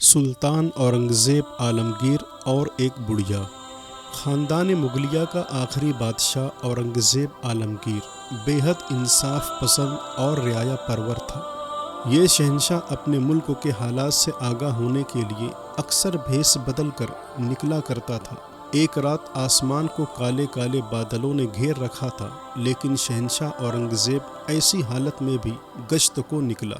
سلطان اورنگزیب عالمگیر اور ایک بڑھیا۔ خاندان مغلیہ کا آخری بادشاہ اورنگزیب عالمگیر بے حد انصاف پسند اور رعایا پرور تھا۔ یہ شہنشاہ اپنے ملک کے حالات سے آگاہ ہونے کے لیے اکثر بھیس بدل کر نکلا کرتا تھا۔ ایک رات آسمان کو کالے کالے بادلوں نے گھیر رکھا تھا، لیکن شہنشاہ اورنگزیب ایسی حالت میں بھی گشت کو نکلا۔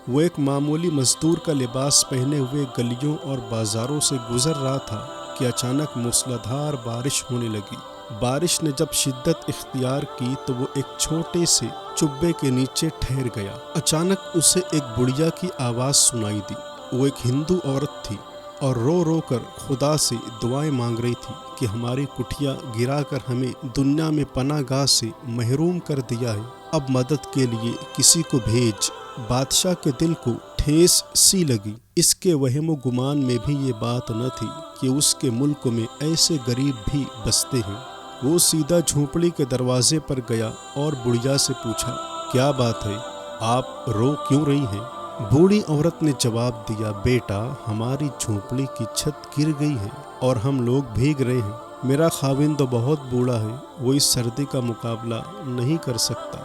وہ ایک معمولی مزدور کا لباس پہنے ہوئے گلیوں اور بازاروں سے گزر رہا تھا کہ اچانک موسلادھار بارش ہونے لگی۔ بارش نے جب شدت اختیار کی تو وہ ایک چھوٹے سے چبے کے نیچے ٹھہر گیا۔ اچانک اسے ایک بڑھیا کی آواز سنائی دی۔ وہ ایک ہندو عورت تھی اور رو رو کر خدا سے دعائیں مانگ رہی تھی کہ ہماری کٹھیا گرا کر ہمیں دنیا میں پناہ گاہ سے محروم کر دیا ہے، اب مدد کے لیے کسی کو بھیج۔ بادشاہ کے دل کو ٹھیس سی لگی۔ اس کے وہم و گمان میں بھی یہ بات نہ تھی کہ اس کے ملک میں ایسے غریب بھی بستے ہیں۔ وہ سیدھا جھونپڑی کے دروازے پر گیا اور بڑھیا سے پوچھا، کیا بات ہے؟ آپ رو کیوں رہی ہیں؟ بوڑھی عورت نے جواب دیا، بیٹا، ہماری جھونپڑی کی چھت گر گئی ہے اور ہم لوگ بھیگ رہے ہیں۔ میرا خاوند تو بہت بوڑھا ہے، وہ اس سردی کا مقابلہ نہیں کر سکتا۔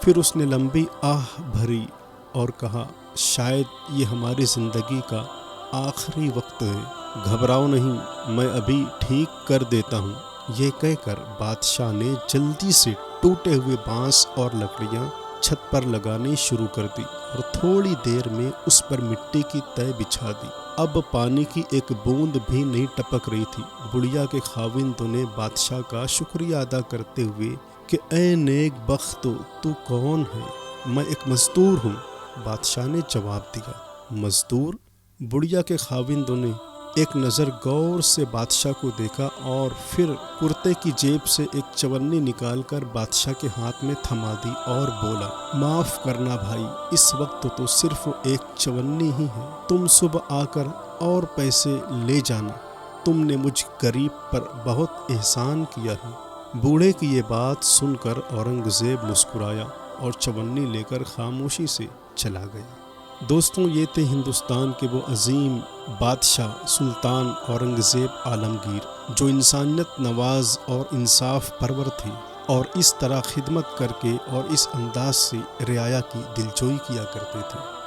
پھر اس نے لمبی آہ بھری اور کہا، شاید یہ ہماری زندگی کا آخری وقت ہے۔ گھبراؤ نہیں، میں ابھی ٹھیک کر دیتا ہوں۔ یہ کہہ کر بادشاہ نے جلدی سے ٹوٹے ہوئے بانس اور لکڑیاں چھت پر لگانی شروع کر دی اور تھوڑی دیر میں اس پر مٹی کی تہ بچھا دی۔ اب پانی کی ایک بوند بھی نہیں ٹپک رہی تھی۔ بڑھیا کے خاوند نے بادشاہ کا شکریہ ادا کرتے ہوئے کہ اے نیک بخت، تو کون ہے؟ میں ایک مزدور ہوں، بادشاہ نے جواب دیا۔ مزدور؟ بڑھیا کے خاوند نے ایک نظر غور سے بادشاہ کو دیکھا اور پھر کرتے کی جیب سے ایک چونی نکال کر بادشاہ کے ہاتھ میں تھما دی اور بولا، معاف کرنا بھائی، اس وقت تو صرف ایک چونی ہی ہے، تم صبح آ کر اور پیسے لے جانا، تم نے مجھ غریب پر بہت احسان کیا ہے۔ بوڑھے کی یہ بات سن کر اورنگزیب مسکرایا اور چونی لے کر خاموشی سے چلا گیا۔ دوستوں، یہ تھے ہندوستان کے وہ عظیم بادشاہ سلطان اورنگزیب عالمگیر، جو انسانیت نواز اور انصاف پرور تھے اور اس طرح خدمت کر کے اور اس انداز سے رعایا کی دلجوئی کیا کرتے تھے۔